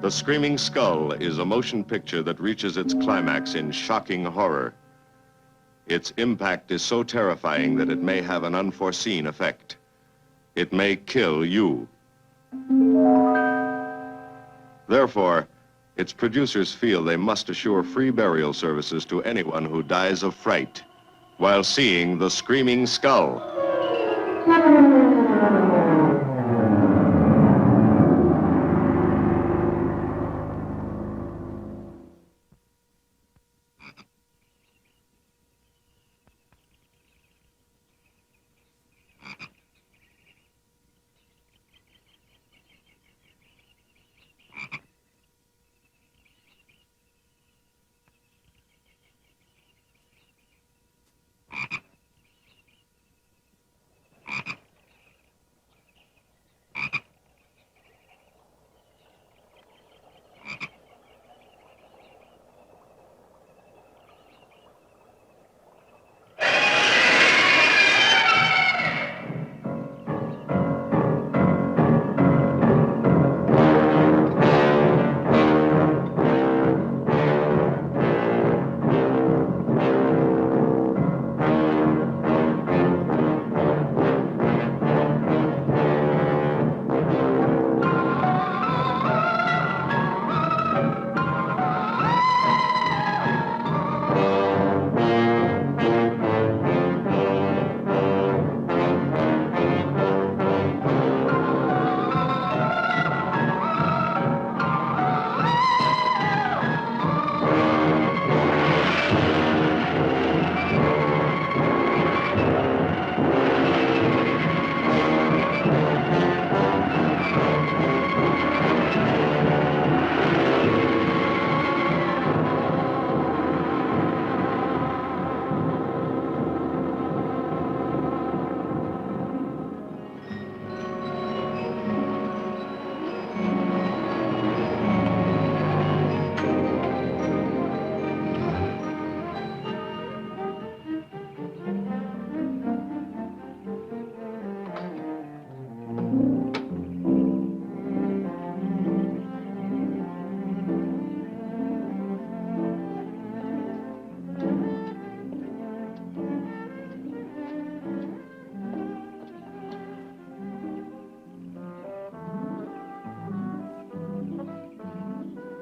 The Screaming Skull is a motion picture that reaches its climax in shocking horror. Its impact is so terrifying that it may have an unforeseen effect. It may kill you. Therefore, its producers feel they must assure free burial services to anyone who dies of fright while seeing The Screaming Skull.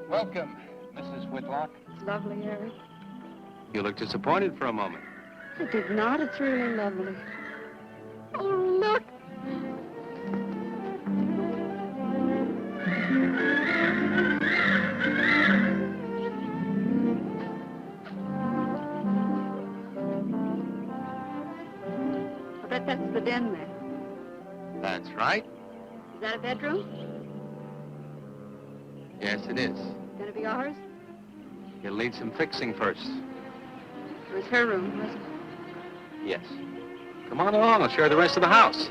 Welcome, Mrs. Whitlock. It's lovely, Eric. You look disappointed for a moment. I did not. It's really lovely. Oh, look. I bet that's the den there. That's right. Is that a bedroom? Yes, it is. Gonna be ours? You'll need some fixing first. It was her room, wasn't it? Yes. Come on along, I'll show you the rest of the house.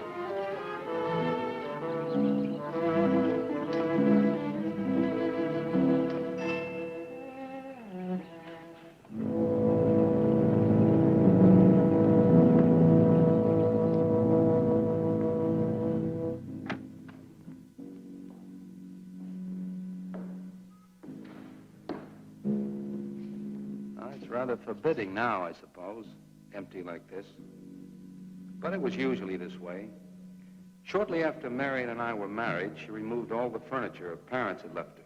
Rather forbidding now, I suppose, empty like this. But it was usually this way. Shortly after Marion and I were married, she removed all the furniture her parents had left her.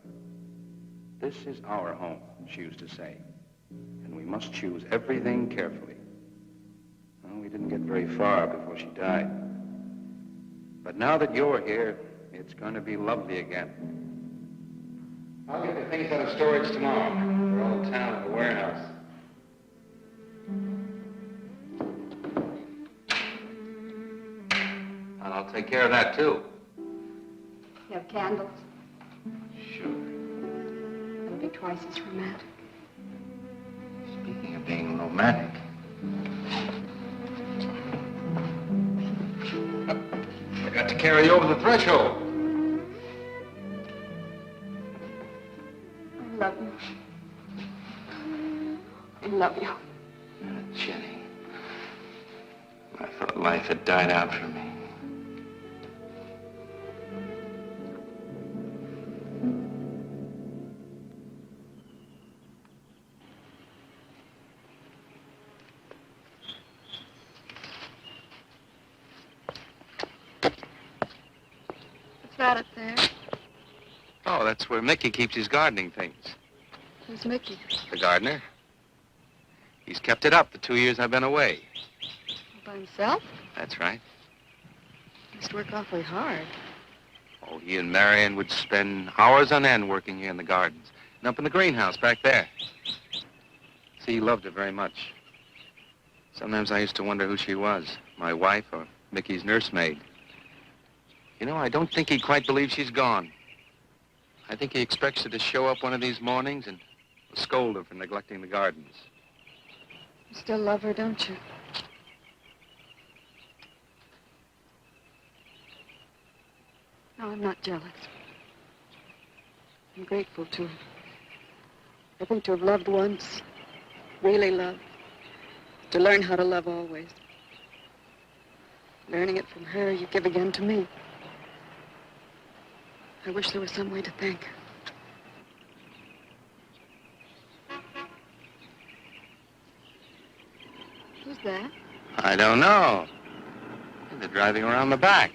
This is our home, she used to say, and we must choose everything carefully. Well, we didn't get very far before she died. But now that you're here, it's going to be lovely again. I'll get the things out of storage tomorrow. They're all in town at the warehouse. And I'll take care of that, too. You have candles? Sure. It'll be twice as romantic. Speaking of being romantic. I got to carry you over the threshold. I love you. I love you. Jenny, I thought life had died out for me. that up there? Oh, that's where Mickey keeps his gardening things. Who's Mickey? The gardener. He's kept it up the 2 years I've been away. By himself? That's right. He must work awfully hard. Oh, he and Marion would spend hours on end working here in the gardens and up in the greenhouse back there. See, he loved her very much. Sometimes I used to wonder who she was, my wife or Mickey's nursemaid. You know, I don't think he quite believes she's gone. I think he expects her to show up one of these mornings and scold her for neglecting the gardens. You still love her, don't you? No, I'm not jealous. I'm grateful to her. I think to have loved once, really loved, to learn how to love always. Learning it from her, you give again to me. I wish there was some way to thank her. Who's that? I don't know. They're driving around the back.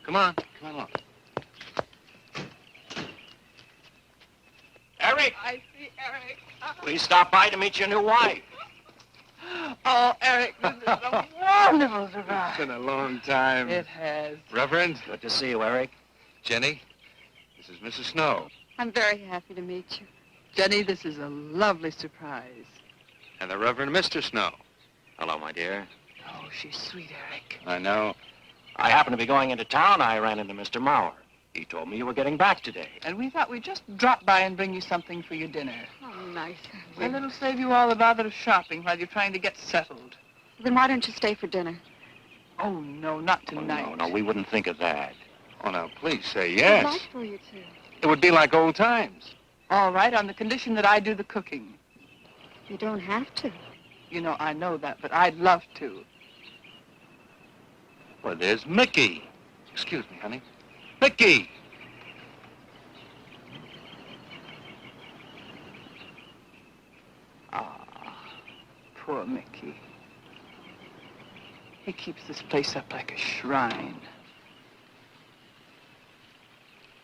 Come on along. Eric, I see Eric. we stopped by to meet your new wife. Oh, Eric, this is a wonderful surprise. It's been a long time. It has. Reverend, Good to see you, Eric. Jenny, this is Mrs. Snow. I'm very happy to meet you. Jenny, this is a lovely surprise. And the Reverend Mr. Snow. Hello, my dear. Oh, she's sweet, Eric. I know. I happened to be going into town. I ran into Mr. Mauer. He told me you were getting back today. And we thought we'd just drop by and bring you something for your dinner. Oh, nice. And it'll save you all the bother of shopping while you're trying to get settled. Then why don't you stay for dinner? Oh, no, not Oh, tonight. no, we wouldn't think of that. Oh, now, please say I'd yes. like for you to. It would be like old times. All right, on the condition that I do the cooking. You don't have to. You know, I know that, but I'd love to. Well, there's Mickey. Excuse me, honey. Mickey! Ah, poor Mickey. He keeps this place up like a shrine.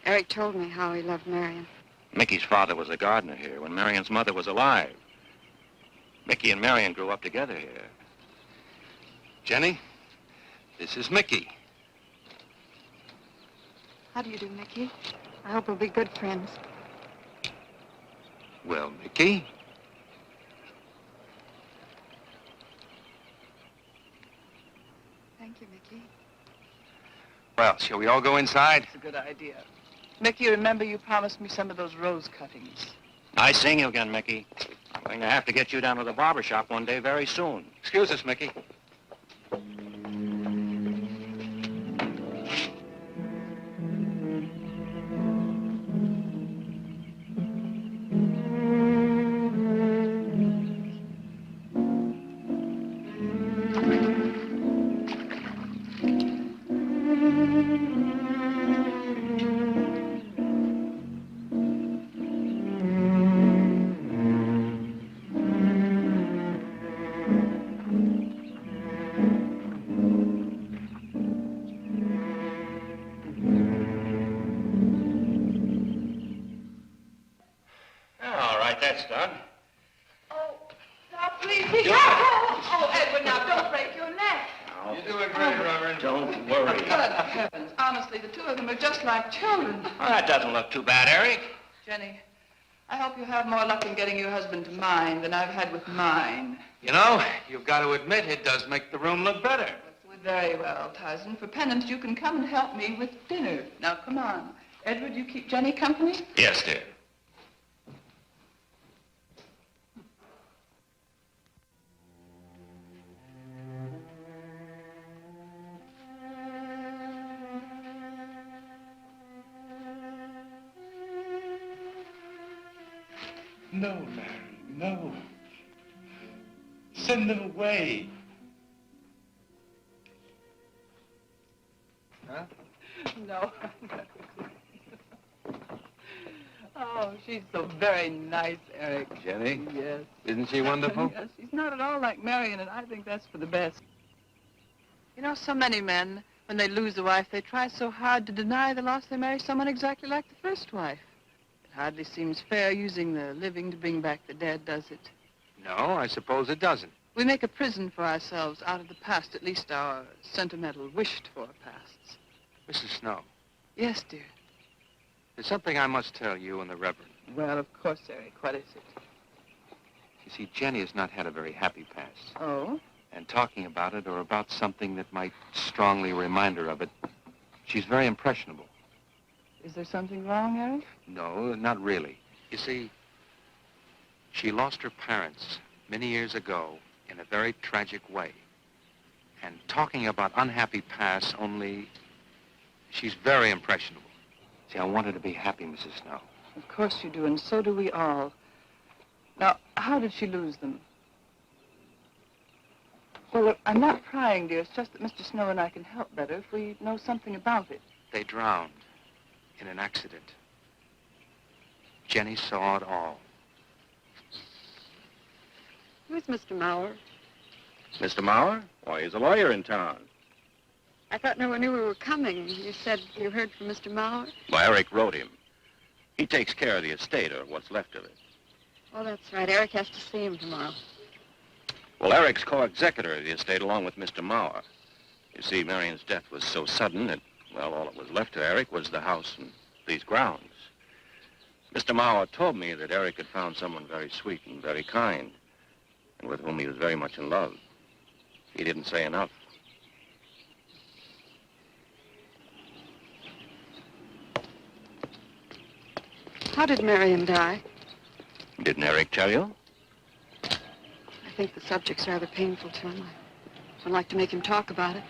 Eric told me how he loved Marion. Mickey's father was a gardener here when Marion's mother was alive. Mickey and Marion grew up together here. Jenny, this is Mickey. How do you do, Mickey? I hope we'll be good friends. Well, Mickey, Thank you, Mickey. well, shall we all go inside? It's a good idea. Mickey, remember you promised me some of those rose cuttings. Nice seeing you again, Mickey. I'm going to have to get you down to the barber shop one day very soon. Excuse us, Mickey. All right, that's done. Oh, now please be careful. Oh, Edward, now don't break your neck. You're doing great, Reverend. Don't worry. Good heavens. Honestly, the two of them are just like children. Well, that doesn't look too bad, Eric. Jenny, I hope you have more luck in getting your husband to mine than I've had with mine. You know, you've got to admit it does make the room look better. Very well, Tyson. For penance, you can come and help me with dinner. Now, come on. Edward, you keep Jenny company? Yes, dear. No, Mary, no. Send them away. Huh? No. Oh, she's so very nice, Eric. Jenny, Yes. isn't she wonderful? Yes, she's not at all like Marion, and I think that's for the best. You know, so many men, When they lose a wife, they try so hard to deny the loss they marry someone exactly like the first wife. It hardly seems fair using the living to bring back the dead, does it? No, I suppose it doesn't. We make a prison for ourselves out of the past, at least our sentimental, wished-for pasts. Mrs. Snow, Yes, dear. there's something I must tell you and the Reverend. Well, of course, Eric. What is it? You see, Jenny has not had a very happy past. Oh? And talking about it or about something that might strongly remind her of it, she's very impressionable. Is there something wrong, Eric? No, not really. You see, she lost her parents many years ago in a very tragic way. And talking about unhappy past only, she's very impressionable. See, I want her to be happy, Mrs. Snow. Of course you do, and so do we all. Now, how did she lose them? Well, look, I'm not prying, dear. It's just that Mr. Snow and I can help better if we know something about it. They drowned in an accident. Jenny saw it all. Who's Mr. Mauer? Mr. Mauer? Why, he's a lawyer in town. I thought no one knew we were coming. You said you heard from Mr. Mauer? Well, Eric wrote him. He takes care of the estate, or what's left of it. Oh, that's right. Eric has to see him tomorrow. Well, Eric's co-executor of the estate along with Mr. Mauer. You see, Marion's death was so sudden that, well, all that was left to Eric was the house and these grounds. Mr. Mauer told me that Eric had found someone very sweet and very kind, and with whom he was very much in love. He didn't say enough. How did Marion die? Didn't Eric tell you? I think the subject's rather painful to him. I don't like to make him talk about it.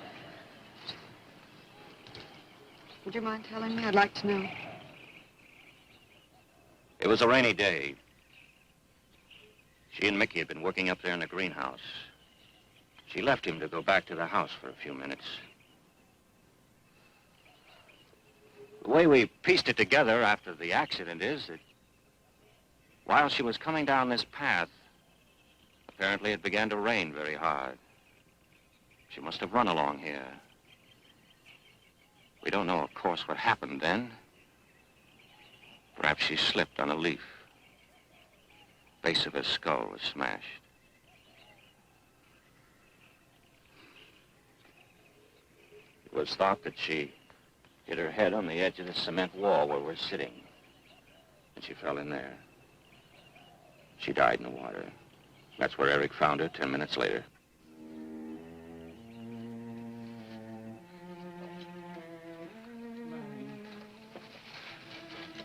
Would you mind telling me? I'd like to know. It was a rainy day. She and Mickey had been working up there in the greenhouse. She left him to go back to the house for a few minutes. The way we pieced it together after the accident is that while she was coming down this path, apparently it began to rain very hard. She must have run along here. We don't know, of course, what happened then. Perhaps she slipped on a leaf. Base of her skull was smashed. It was thought that she hit her head on the edge of the cement wall where we're sitting. And she fell in there. She died in the water. That's where Eric found her 10 minutes later.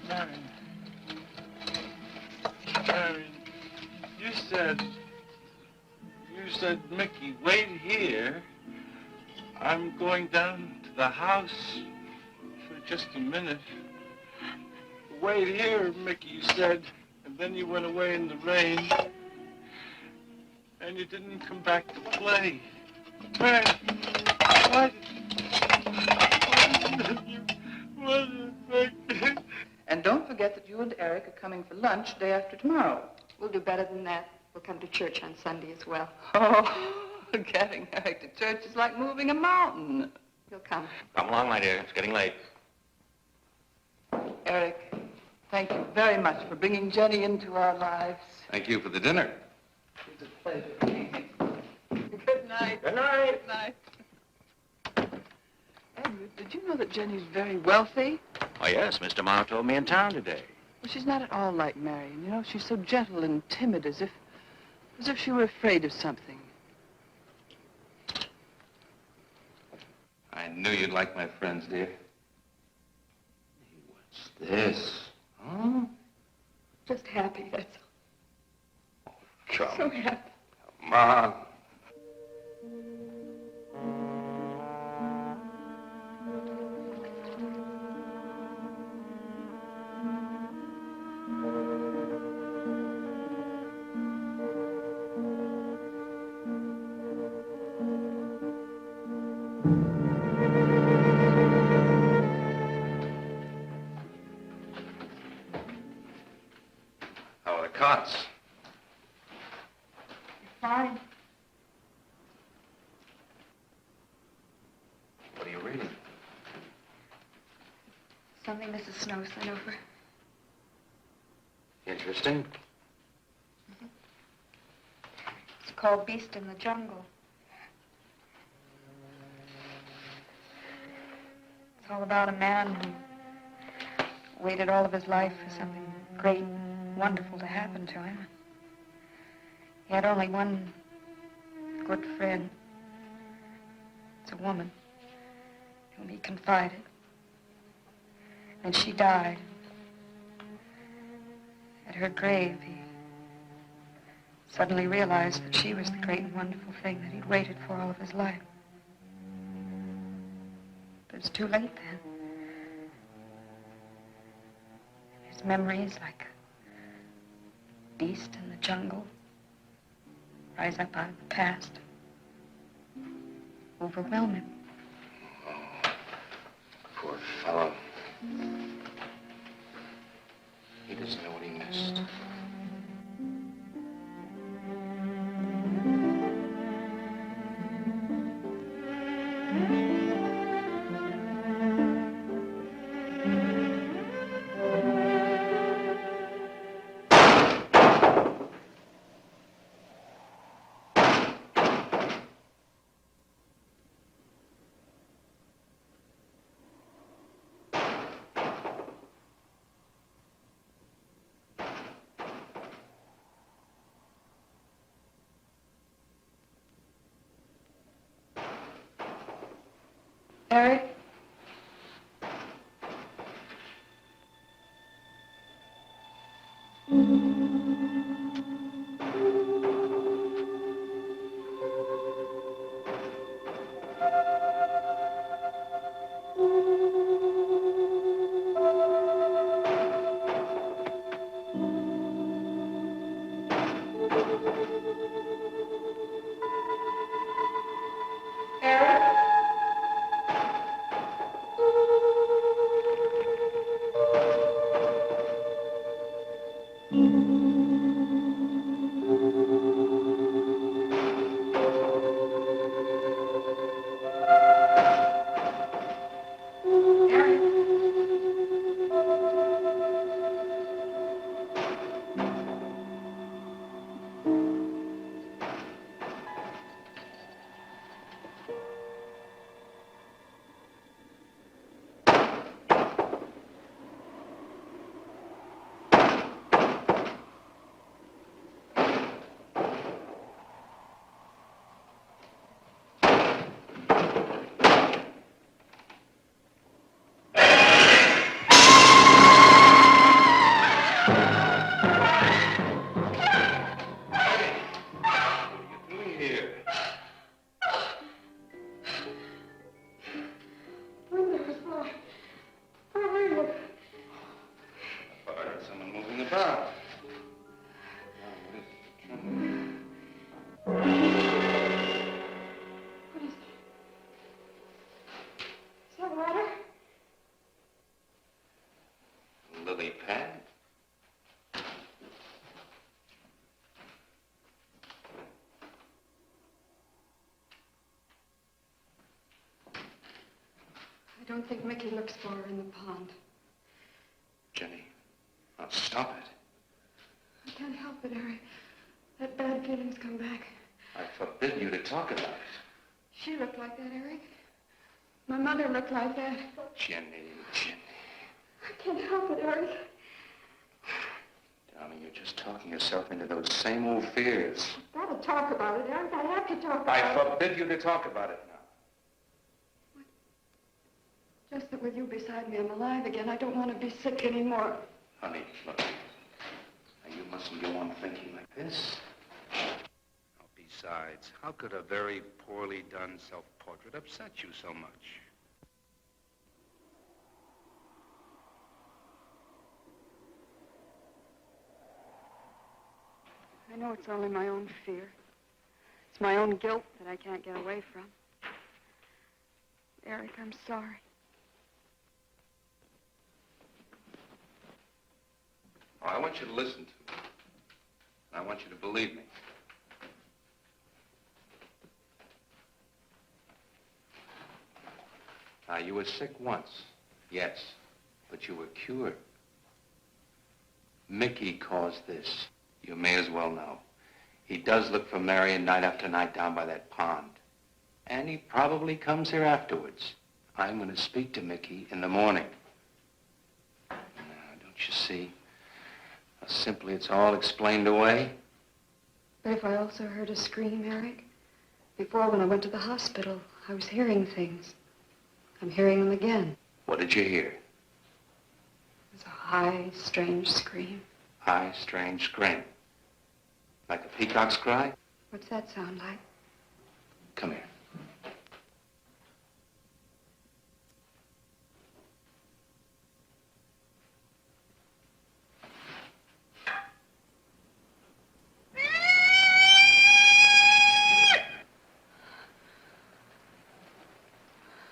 Marion, you said, Mickey, wait here. I'm going down to the house for just a minute. Wait here, Mickey, you said, and then you went away in the rain. And you didn't come back to play. Man, what? And don't forget that you and Eric are coming for lunch day after tomorrow. We'll do better than that. We'll come to church on Sunday as well. Oh, getting Eric to church is like moving a mountain. He'll come. Come along, my dear. It's getting late. Eric, thank you very much for bringing Jenny into our lives. Thank you for the dinner. It's a pleasure. Good night. Good night. Good night. Edward, did you know that Jenny's very wealthy? Oh, yes. Mr. Mauer told me in town today. Well, she's not at all like Marion. You know, she's so gentle and timid, as if she were afraid of something. I knew you'd like my friends, dear. What's this? Huh? Just happy, that's all. Come So happy. on. How are the cots? Fine. What are you reading? Something Mrs. Snow sent over. Interesting. It's called Beast in the Jungle. It's all about a man who waited all of his life for something great, wonderful to happen to him. He had only one good friend. It's a woman whom he confided. And she died. At her grave, he suddenly realized that she was the great and wonderful thing that he'd waited for all of his life. But it's too late then. His memories, like a beast in the jungle, rise up out of the past, overwhelm him. Oh, poor fellow. He doesn't know what he missed. Eric? Lily pad? I don't think Mickey looks for her in the pond. Jenny, now stop it. I can't help it, Eric. That bad feelings come back. I forbid you to talk about it. She looked like that, Eric. My mother looked like that. Jenny. I can't help it, Eric. Darling, you're just talking yourself into those same old fears. I've got to talk about it, Eric. I have to talk about I it. forbid you to talk about it now. Just that with you beside me, I'm alive again. I don't want to be sick anymore. Honey, look. Now, you mustn't go on thinking like this. Besides, how could a very poorly done self-portrait upset you so much? I know it's only my own fear. It's my own guilt that I can't get away from. Eric, I'm sorry. Oh, I want you to listen to me. And I want you to believe me. Now, you were sick once, yes. but you were cured. Mickey caused this. You may as well know. He does look for Marion night after night down by that pond. And he probably comes here afterwards. I'm going to speak to Mickey in the morning. Now, don't you see how simply it's all explained away? But if I also heard a scream, Eric, before when I went to the hospital, I was hearing things. I'm hearing them again. What did you hear? It was a high, strange scream. High, strange scream. Like a peacock's cry? What's that sound like? Come here.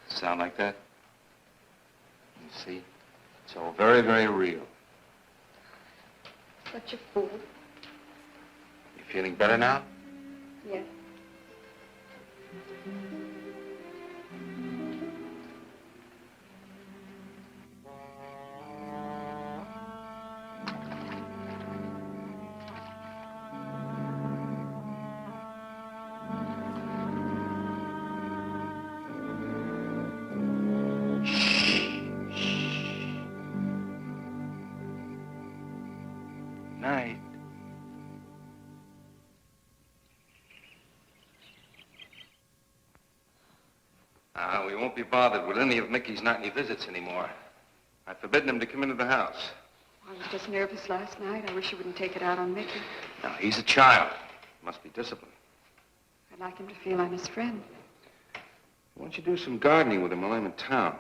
Sound like that? You see? It's all very, very real. Such a fool. You feeling better now? Yes. Night. We won't be bothered with any of Mickey's nightly visits anymore. I've forbidden him to come into the house. I was just nervous last night. I wish you wouldn't take it out on Mickey. Now, he's a child. Must be disciplined. I'd like him to feel I'm his friend. Why don't you do some gardening with him while I'm in town?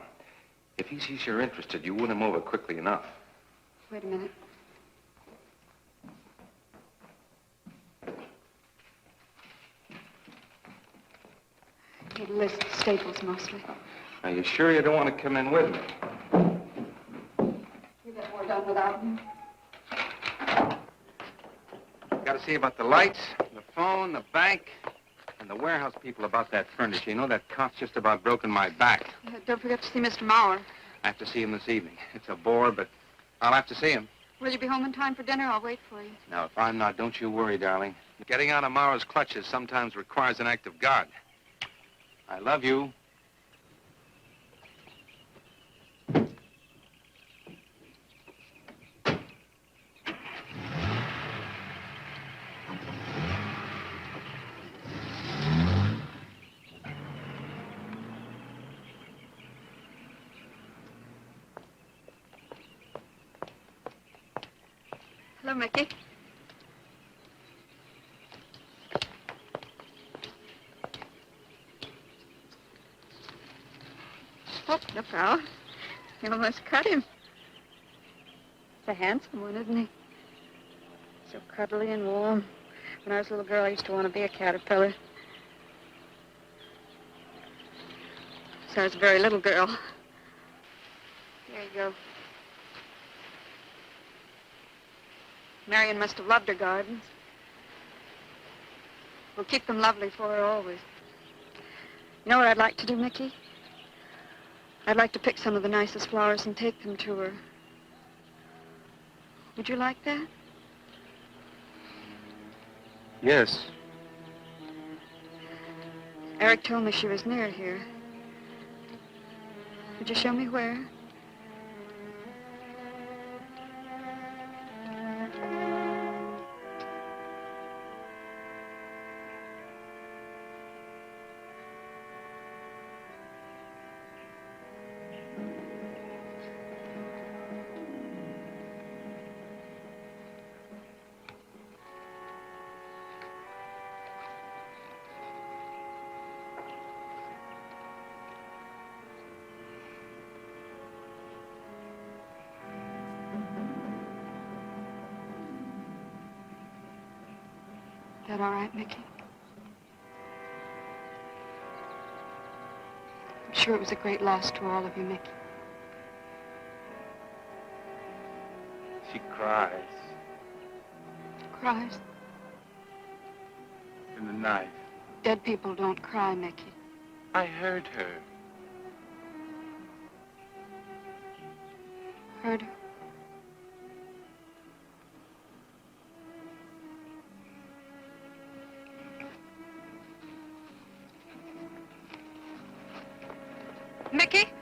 If he sees you're interested, you win him over quickly enough. Wait a minute. He lists staples mostly. Are you sure you don't want to come in with me? You get more done without him. Got to see about the lights, the phone, the bank, and the warehouse people about that furniture. You know, that cop's just about broken my back. Don't forget to see Mr. Mauer. I have to see him this evening. It's a bore, but I'll have to see him. Will you be home in time for dinner? I'll wait for you. Now, if I'm not, don't you worry, darling. Getting out of Mauer's clutches sometimes requires an act of God. I love you. Hello, Mickey. Oh, look out. You almost cut him. He's a handsome one, isn't he? So cuddly and warm. When I was a little girl, I used to want to be a caterpillar. So I was a very little girl. There you go. Marion must have loved her gardens. We'll keep them lovely for her always. You know what I'd like to do, Mickey? I'd like to pick some of the nicest flowers and take them to her. Would you like that? Yes. Eric told me she was near here. Would you show me where? Is that all right, Mickey? I'm sure it was a great loss to all of you, Mickey. She cries Cries? in the night. Dead people don't cry, Mickey. I heard her. Heard her. Mickey?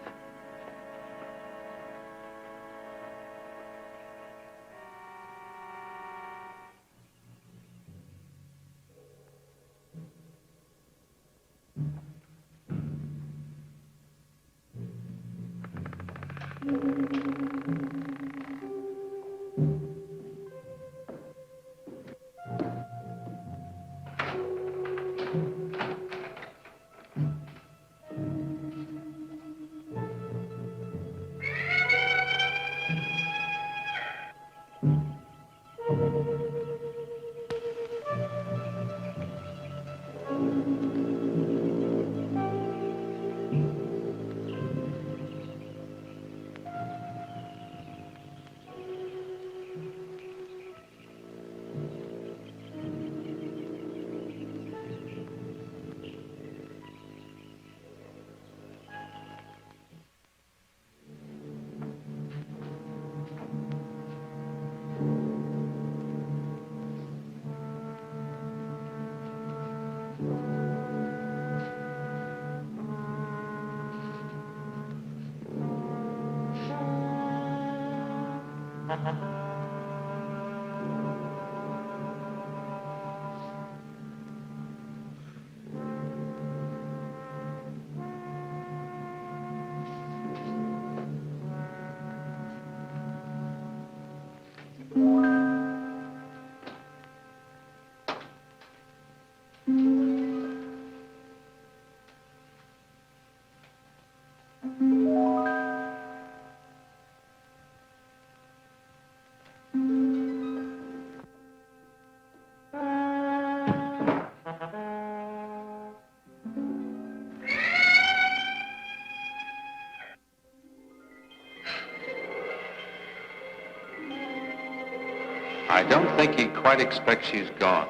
I don't think he quite expects she's gone.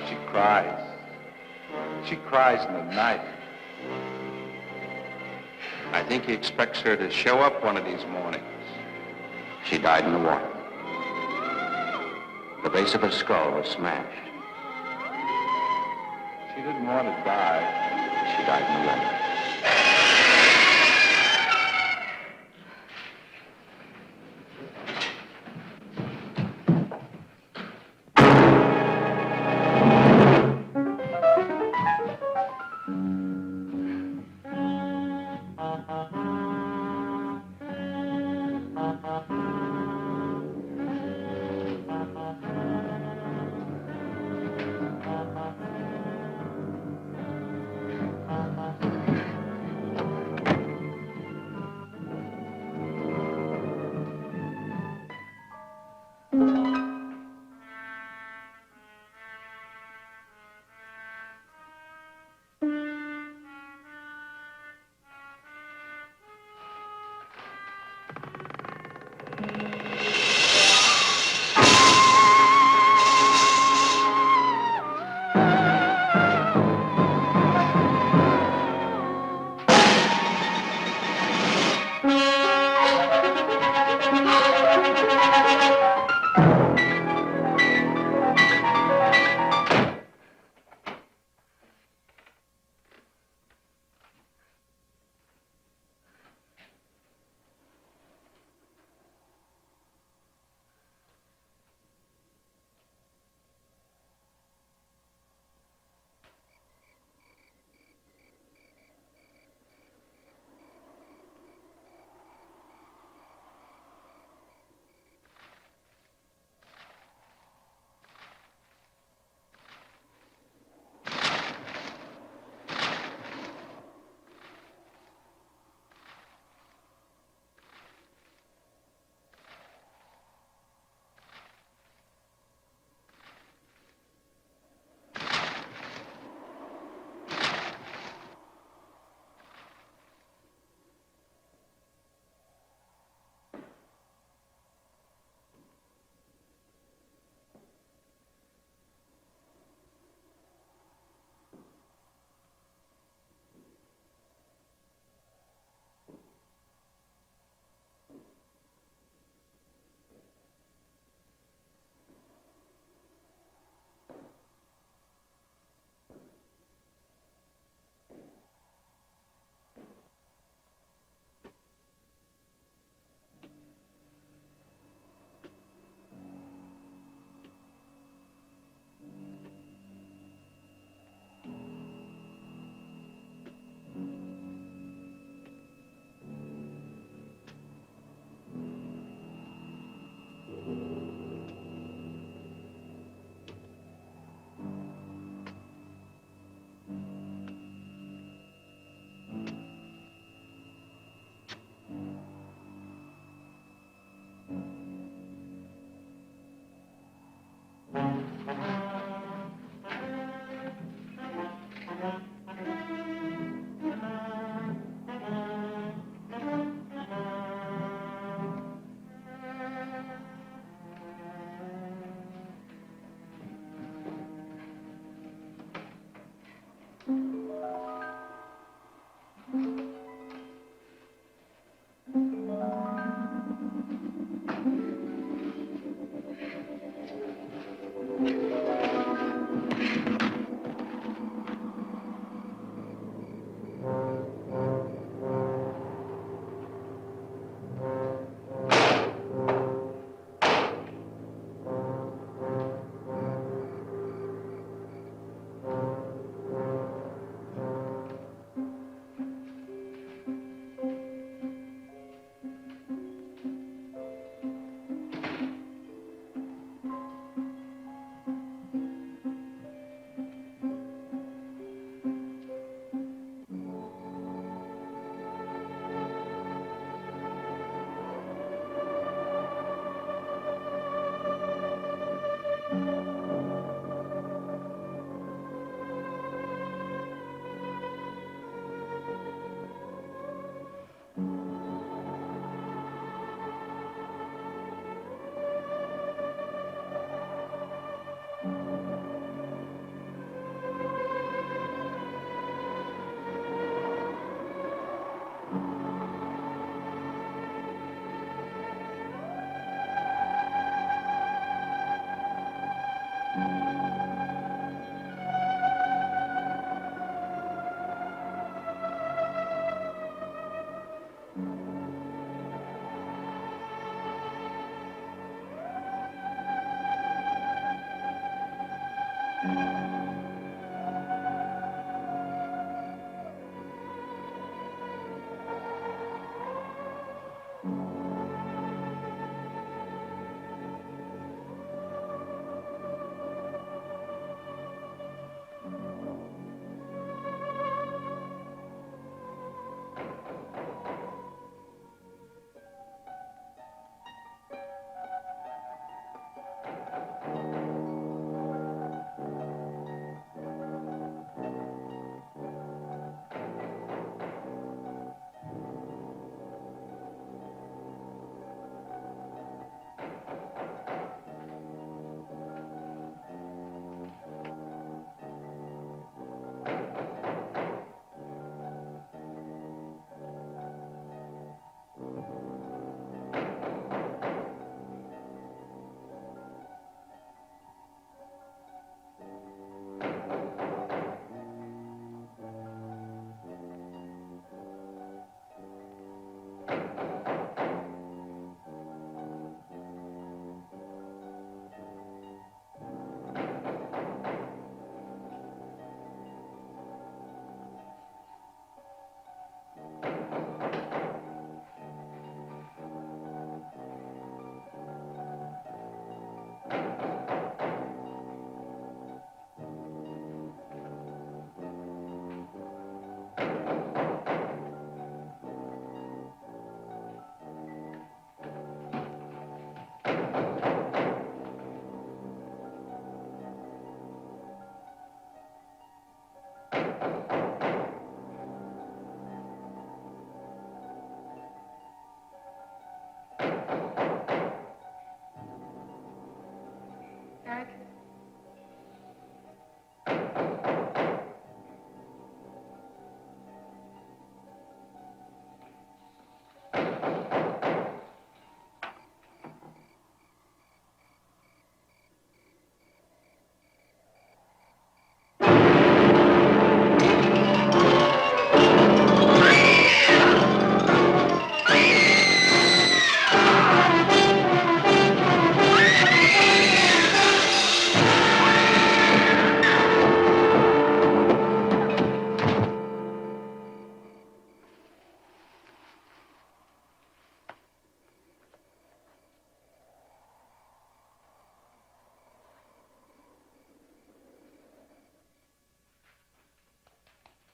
She cries. She cries in the night. I think he expects her to show up one of these mornings. She died in the water. The base of her skull was smashed. She didn't want to die. She died in the water.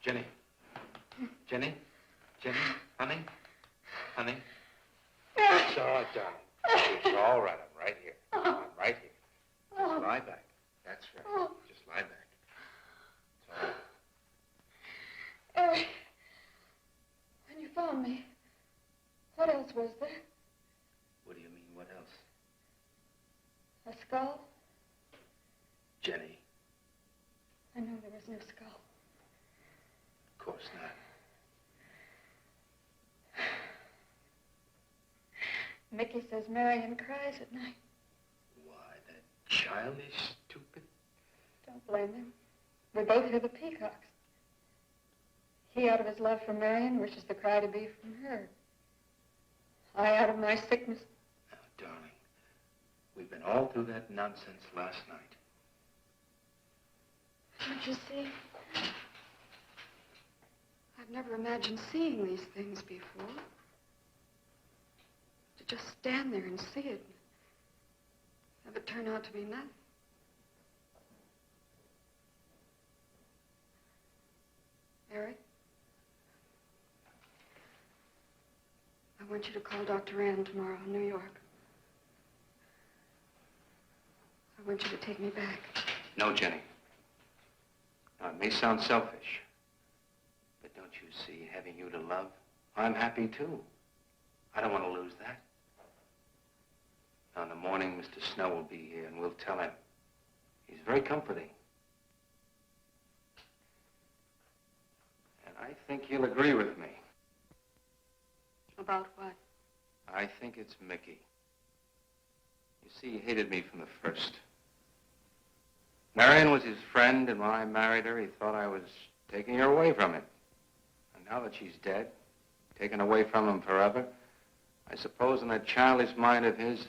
Jenny. Jenny? Jenny? Honey? Honey? It's all right, darling. It's all right. I'm right here. I'm right here. Just lie back. That's right. Just lie back. It's all right. Eric, when you found me, what else was there? What do you mean, what else? A skull? Jenny, I know there was no skull. of course not. Mickey says Marion cries at night. Why, that childish, stupid... Don't blame him. We both hear the peacocks. He, out of his love for Marion, wishes the cry to be from her. I, out of my sickness. Now, darling, we've been all through that nonsense last night. Don't you see? I've never imagined seeing these things before. To just stand there and see it. Have it turn out to be nothing. Eric? I want you to call Dr. Ann tomorrow in New York. I want you to take me back. No, Jenny. Now, it may sound selfish, but don't you see, having you to love, I'm happy too. I don't want to lose that. Now, in the morning, Mr. Snow will be here, and we'll tell him. He's very comforting. And I think he'll agree with me. About what? I think it's Mickey. You see, he hated me from the first. Marion was his friend, and when I married her, he thought I was taking her away from him. And now that she's dead, taken away from him forever, I suppose in that childish mind of his,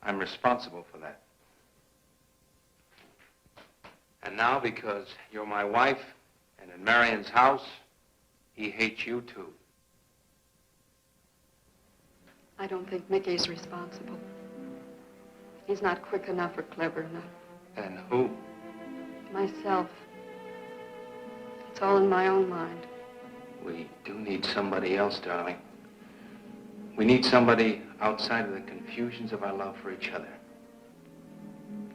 I'm responsible for that. And now, because you're my wife, and in Marion's house, he hates you too. I don't think Mickey's responsible. He's not quick enough or clever enough. And who? Myself. It's all in my own mind. We do need somebody else, darling. We need somebody outside of the confusions of our love for each other.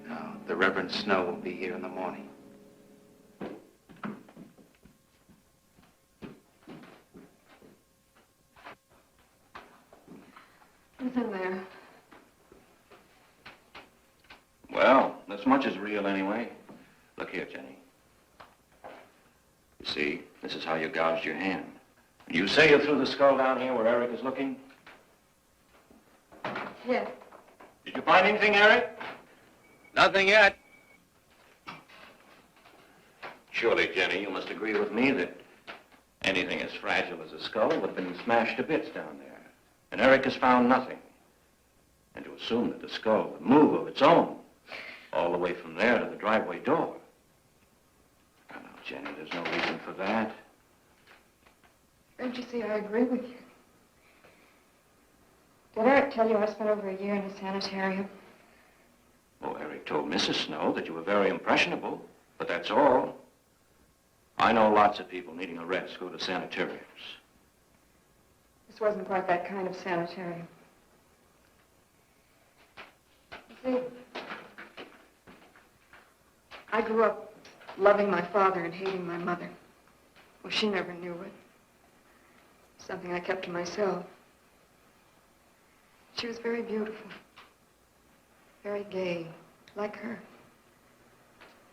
Now, the Reverend Snow will be here in the morning. Who's in there? Well, this much is real anyway. Look here, Jenny. You see, this is how you gouged your hand. You say you threw the skull down here where Eric is looking? Yes. Did you find anything, Eric? Nothing yet. Surely, Jenny, you must agree with me that anything as fragile as a skull would have been smashed to bits down there. And Eric has found nothing. And to assume that the skull would move of its own all the way from there to the driveway door. Oh, no, Jenny, there's no reason for that. Don't you see, I agree with you. Did Eric tell you I spent over a year in a sanitarium? Oh, Eric told Mrs. Snow that you were very impressionable, but that's all. I know lots of people needing a rest go to sanitariums. This wasn't quite that kind of sanitarium. You see, I grew up loving my father and hating my mother. Well, she never knew it. Something I kept to myself. She was very beautiful. Very gay, like her.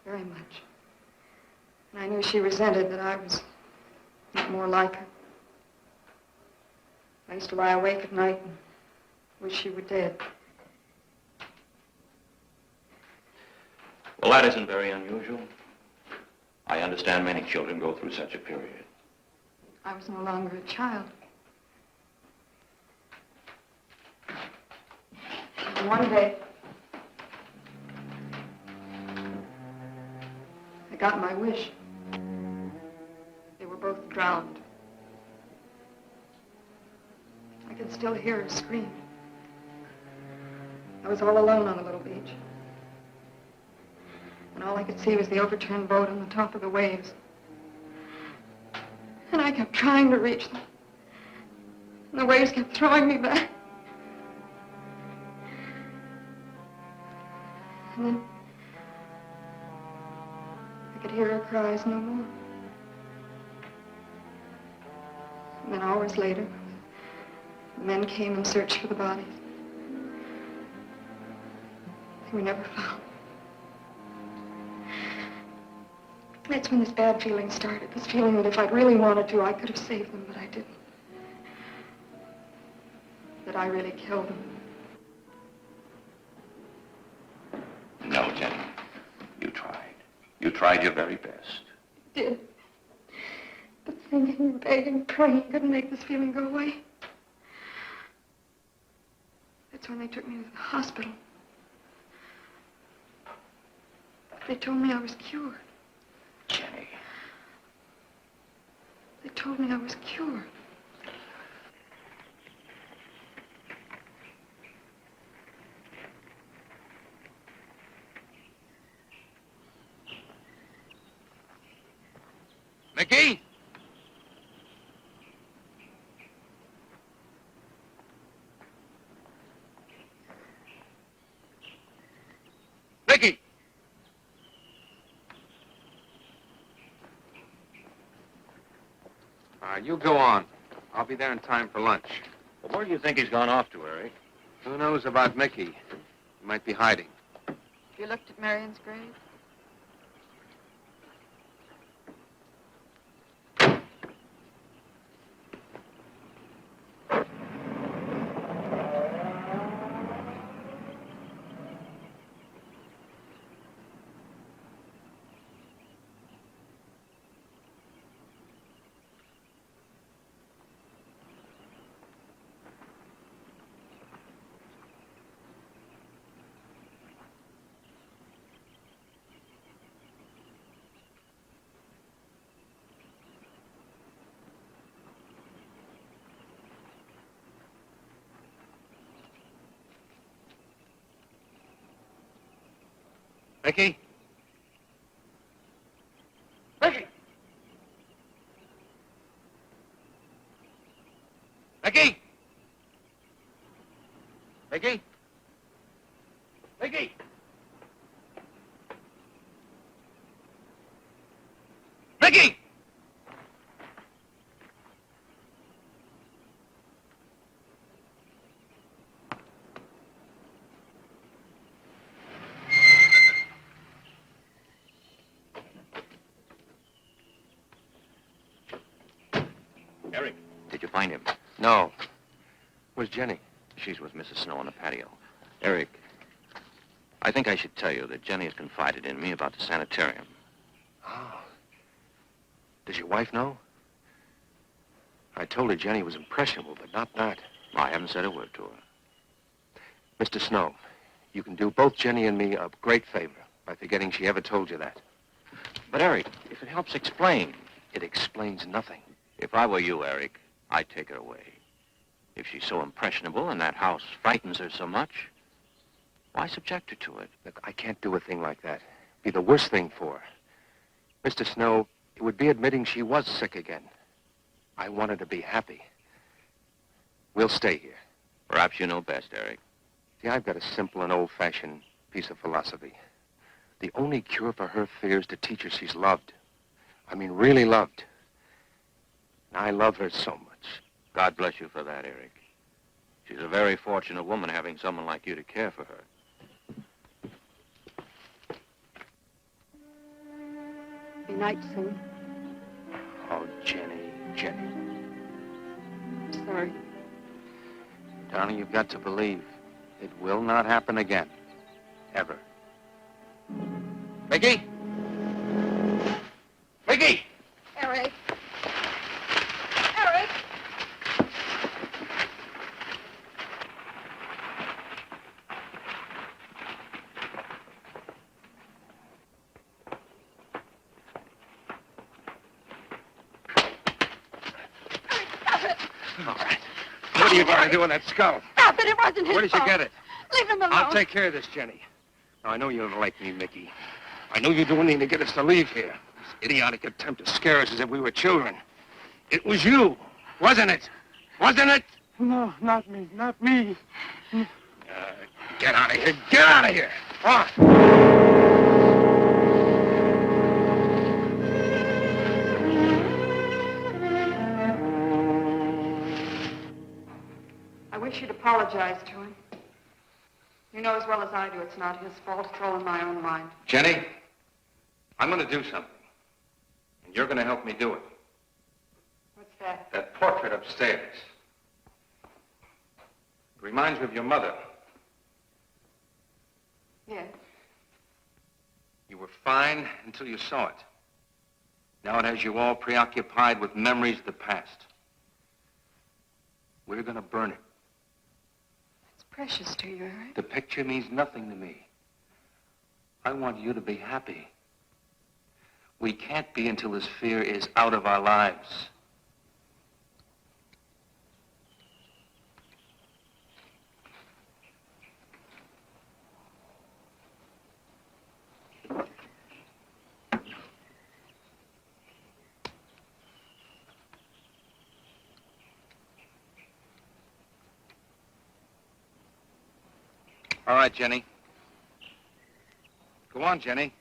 Very much. And I knew she resented that I was not more like her. I used to lie awake at night and wish she were dead. Well, that isn't very unusual. I understand many children go through such a period. I was no longer a child. And one day, I got my wish. They were both drowned. I could still hear her scream. I was all alone on the little beach. And all I could see was the overturned boat on the top of the waves. And I kept trying to reach them. And the waves kept throwing me back. And then I could hear her cries no more. And then hours later, the men came and searched for the bodies. They were never found. That's when this bad feeling started. This feeling that if I'd really wanted to, I could have saved them, but I didn't. That I really killed them. No, Jenny. You tried. You tried your very best. I did. But thinking, begging, praying couldn't make this feeling go away. That's when they took me to the hospital. They told me I was cured. Jenny. They told me I was cured. Mickey? Mickey! You go on. I'll be there in time for lunch. Well, where do you think he's gone off to, Eric? Who knows about Mickey? He might be hiding. You looked at Marion's grave? Mickey? Mickey! Mickey! Mickey? Mickey! Mickey! Eric, did you find him? No. Where's Jenny? She's with Mrs. Snow on the patio. Eric, I think I should tell you that Jenny has confided in me about the sanitarium. Oh. Does your wife know? I told her Jenny was impressionable, but not that. I haven't said a word to her. Mr. Snow, you can do both Jenny and me a great favor by forgetting she ever told you that. But, Eric, if it helps explain. It explains nothing. If I were you, Eric, I'd take her away. If she's so impressionable and that house frightens her so much, why subject her to it? Look, I can't do a thing like that. It'd be the worst thing for her. Mr. Snow, it would be admitting she was sick again. I want her to be happy. We'll stay here. Perhaps you know best, Eric. See, I've got a simple and old-fashioned piece of philosophy. The only cure for her fear is to teach her she's loved. I mean, really loved. And I love her so much. God bless you for that, Eric. She's a very fortunate woman having someone like you to care for her. Be night soon. Oh, Jenny, Jenny. I'm sorry. Darling, you've got to believe it will not happen again. Ever. Mickey? Mickey! Eric. Eric! Stop it! All right. What are you going to do with that skull? Stop it! It wasn't his Where did you fault. get it? Leave him alone. I'll take care of this, Jenny. Now, I know you don't like me, Mickey. I know you're doing anything to get us to leave here. This idiotic attempt to scare us as if we were children. It was you, wasn't it? Wasn't it? No, not me, not me. Get out of here. Get out of here. Come on. I wish you'd apologize to him. You know as well as I do it's not his fault. It's all in my own mind. Jenny, I'm going to do something. And you're going to help me do it. What's that? That portrait upstairs. It reminds me of your mother. Yes. You were fine until you saw it. Now it has you all preoccupied with memories of the past. We're going to burn it. It's precious to you, Eric. The picture means nothing to me. I want you to be happy. We can't be until this fear is out of our lives. All right, Jenny. Go on, Jenny.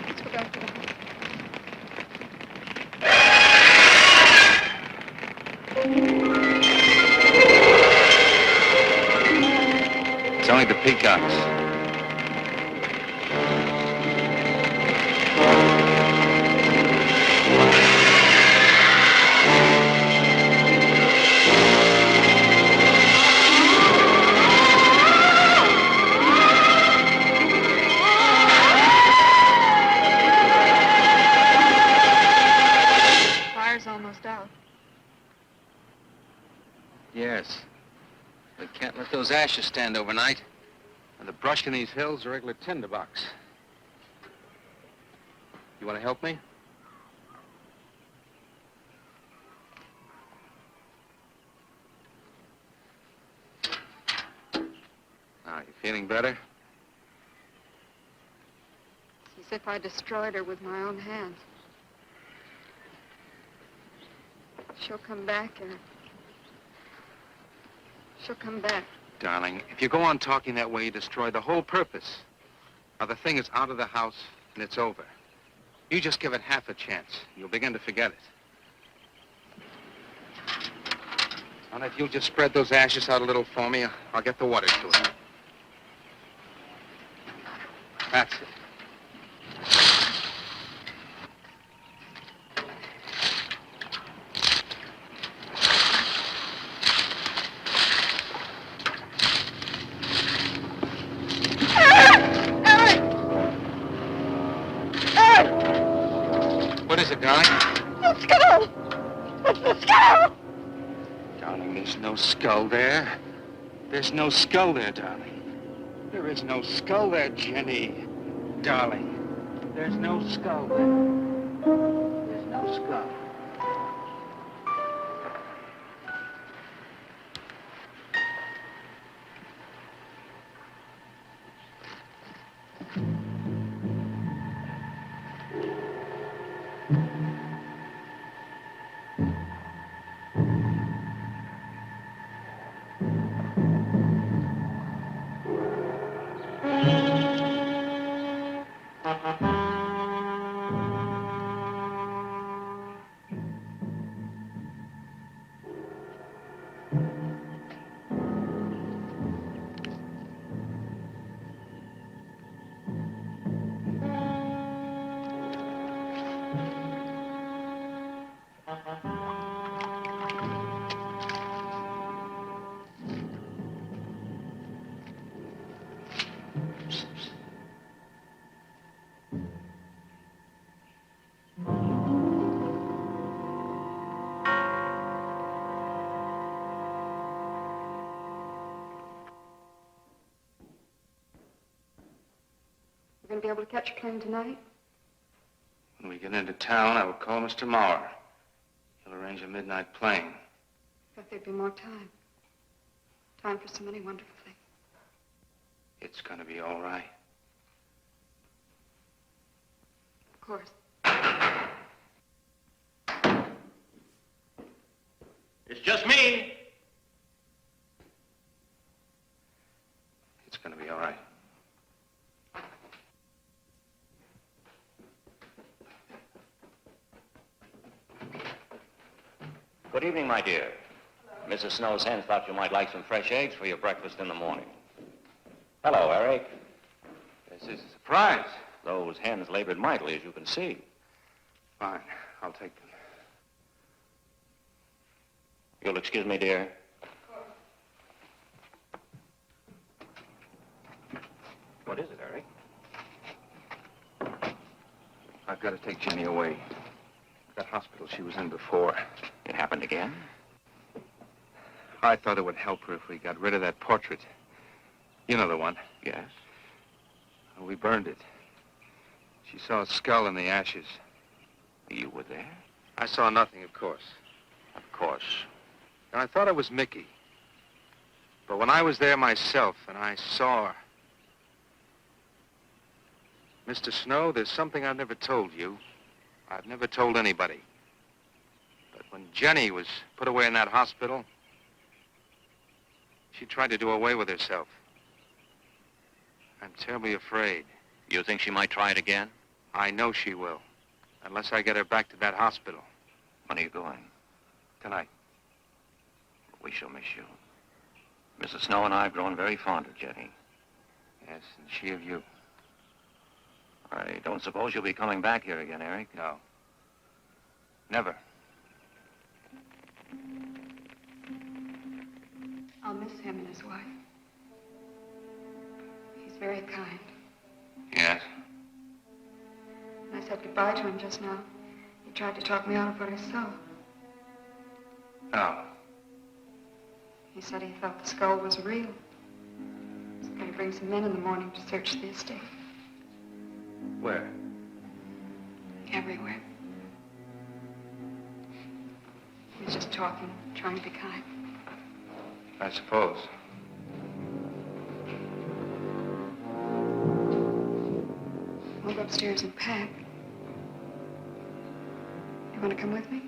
Let's go back to the house. It's only the peacocks. Fire's almost out. Yes. We can't let those ashes stand overnight. And the brush in these hills are a regular tinderbox. You want to help me? Now, you feeling better? It's as if I destroyed her with my own hands. She'll come back, Eric. She'll come back. Darling, if you go on talking that way, you destroy the whole purpose. Now, the thing is out of the house, and it's over. You just give it half a chance. You'll begin to forget it. And if you'll just spread those ashes out a little for me, I'll get the water to it. That's it. What is it, darling? The skull! It's the skull! Darling, there's no skull there. There's no skull there, darling. There is no skull there, Jenny. Darling, there's no skull there. There's no skull. We're going to be able to catch a plane tonight? When we get into town, I will call Mr. Mauer. He'll arrange a midnight plane. Thought there'd be more time. Time for so many wonderful things. It's gonna be all right. Of course. It's just me. It's gonna be all right. Good evening, my dear. Mrs. Snow's hens thought you might like some fresh eggs for your breakfast in the morning. Hello, Eric. This is a surprise. Those hens labored mightily, as you can see. Fine, I'll take them. You'll excuse me, dear. What is it, Eric? I've got to take Jenny away. That hospital she was in before. It happened again? I thought it would help her if we got rid of that portrait. You know the one. Yes. Well, we burned it. She saw a skull in the ashes. You were there? I saw nothing, of course. Of course. And I thought it was Mickey. But when I was there myself and I saw her... Mr. Snow, there's something I've never told you. I've never told anybody. But when Jenny was put away in that hospital, she tried to do away with herself. I'm terribly afraid. You think she might try it again? I know she will. Unless I get her back to that hospital. When are you going? Tonight. We shall miss you. Mrs. Snow and I have grown very fond of Jenny. Yes, and she of you. I don't suppose you'll be coming back here again, Eric? No. Never. I'll miss him and his wife. He's very kind. Yes? When I said goodbye to him just now, he tried to talk me out of what I saw. No. He said he thought the skull was real. He's going to bring some men in the morning to search the estate. Where? Everywhere. He was just talking, trying to be kind. I suppose. I'll go upstairs and pack. You want to come with me?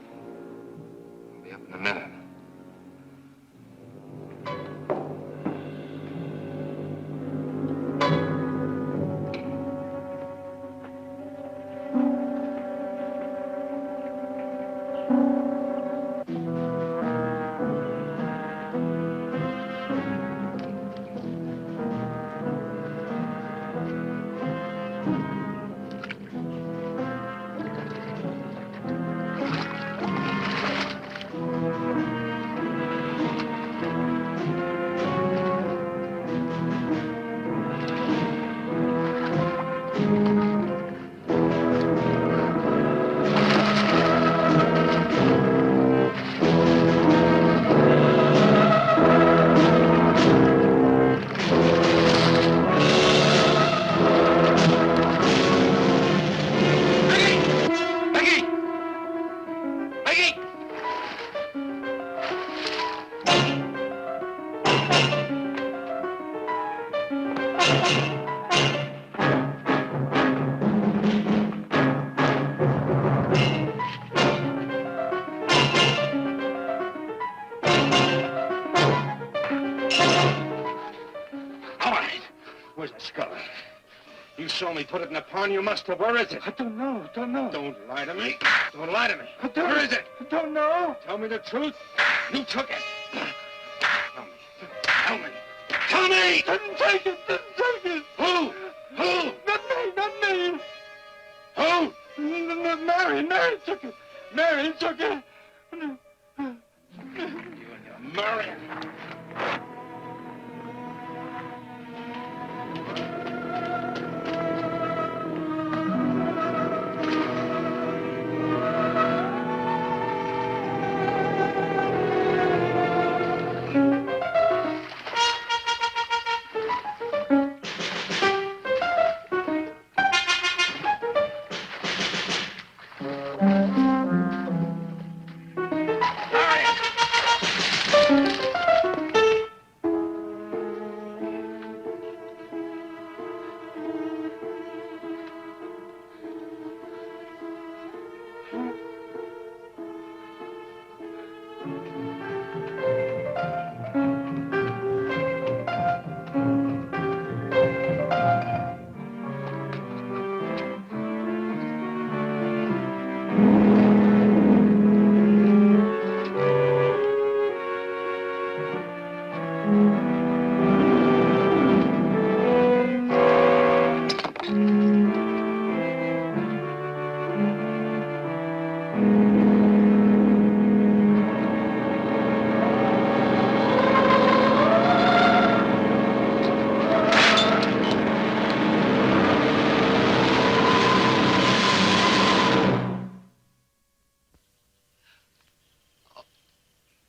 I'll be up in a minute. You saw me put it in the pond. You must have. Where is it? I don't know. Don't know. Don't lie to me. Don't lie to me. Where is it? I don't know. Tell me the truth. You took it. Tell me. Tell me. Tell me! Didn't take it. Didn't take it. Who? Who? Not me. Not me. Who? Mary took it. Mary took it. You and your Marion.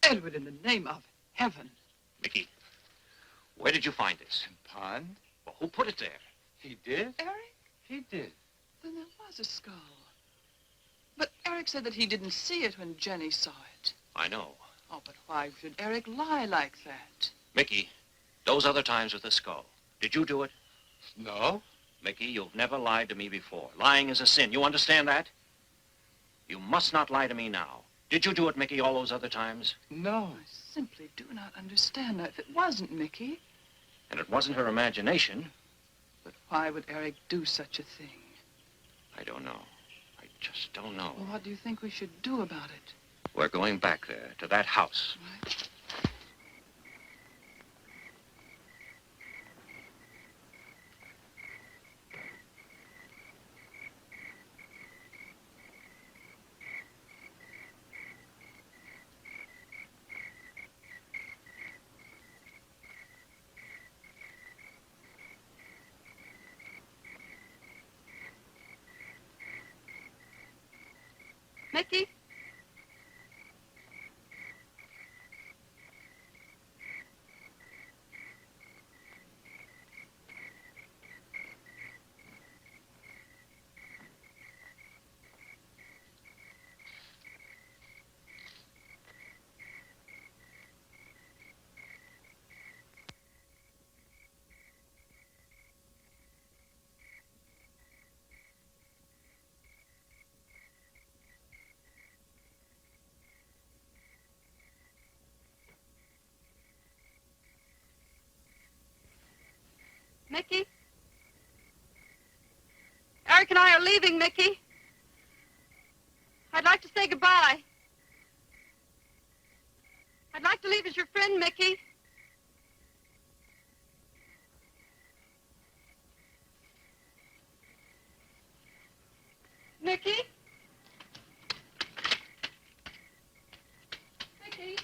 Edward, in the name of heaven. Mickey, where did you find this? Pond? Well, who put it there? He did? Eric? He did. Then there was a skull. But Eric said that he didn't see it when Jenny saw it. I know. Oh, but why should Eric lie like that? Mickey, those other times with the skull, did you do it? No. Mickey, you've never lied to me before. Lying is a sin. You understand that? You must not lie to me now. Did you do it, Mickey, all those other times? No. I simply do not understand. Now, if it wasn't Mickey, And it wasn't her imagination. but why would Eric do such a thing? I don't know. I just don't know. Well, what do you think we should do about it? We're going back there, to that house. Right? Mickey? Mickey? Eric and I are leaving, Mickey. I'd like to say goodbye. I'd like to leave as your friend, Mickey. Mickey? Mickey?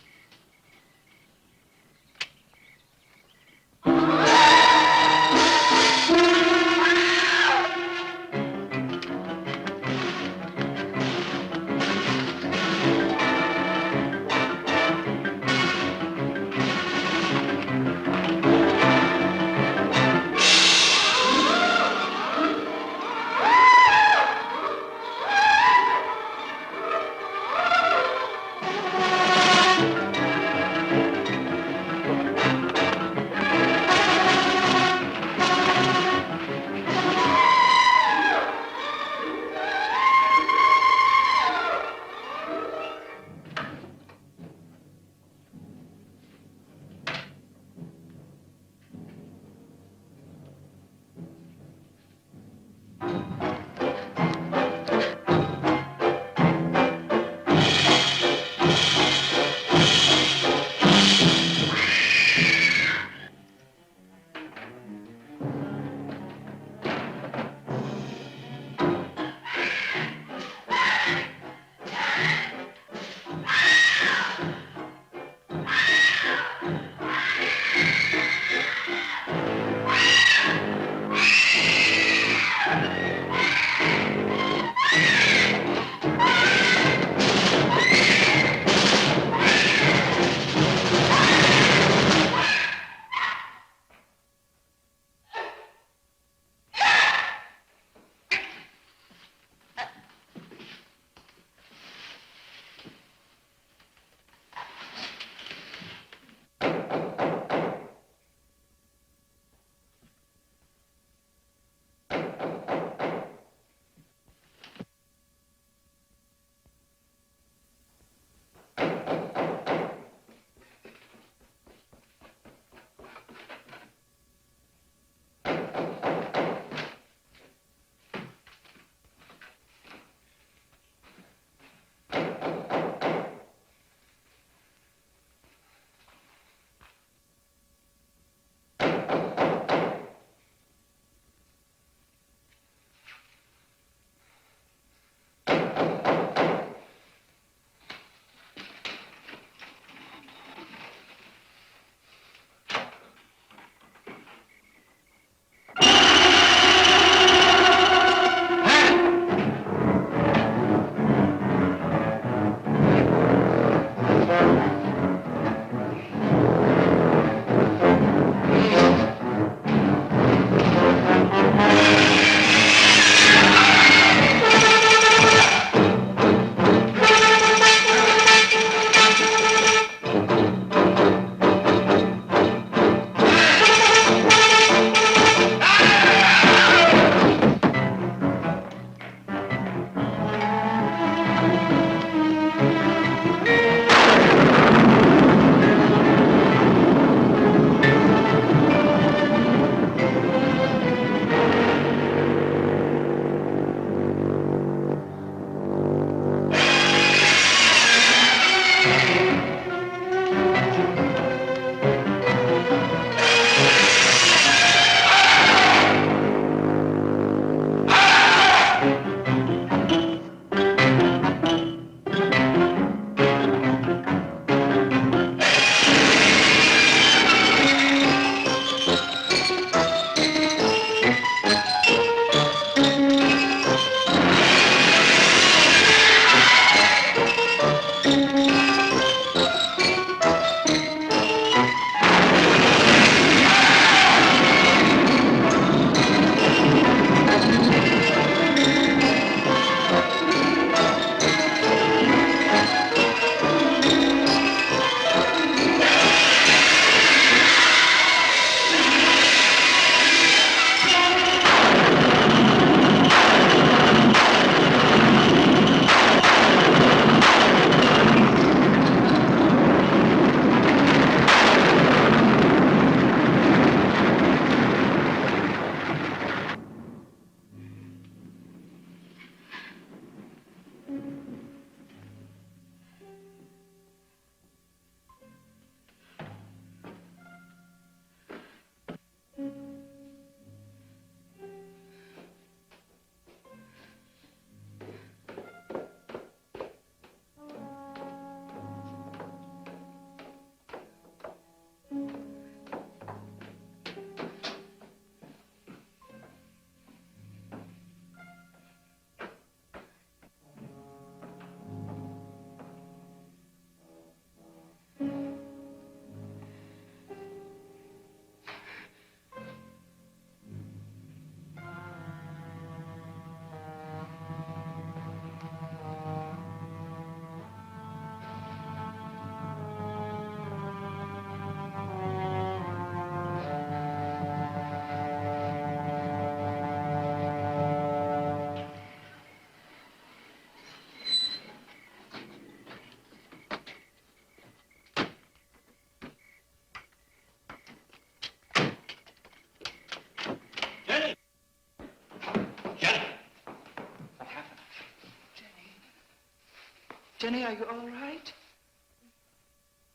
Jenny, are you all right?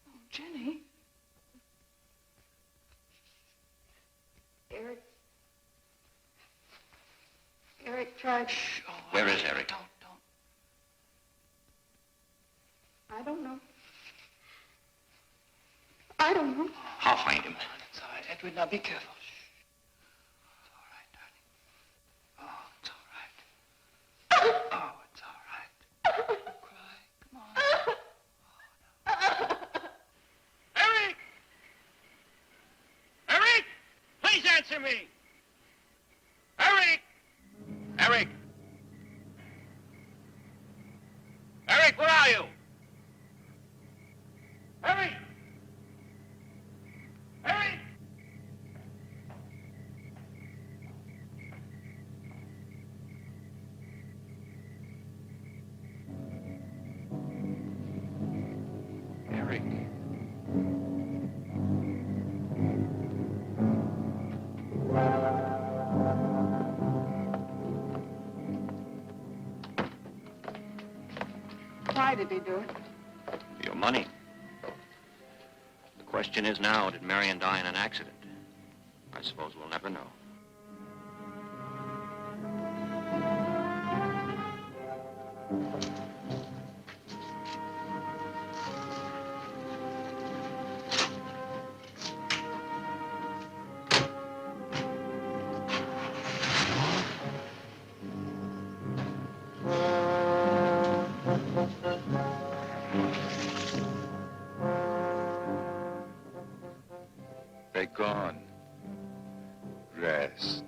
Oh, Jenny. Eric tried... Shh. Oh, Where is Eric? Don't. I don't know. I don't know. I'll find him. It's all right. Edward, now be careful. Shh. It's all right, darling. Oh, it's all right. Oh, it's all right. Don't cry. Come on. Eric! Eric! Please answer me! Eric! Eric! Eric, where are you? Eric! Eric! Eric. Why did he do it? Your money. The question is now, did Marion die in an accident? I suppose we'll never know. They're gone. Rest.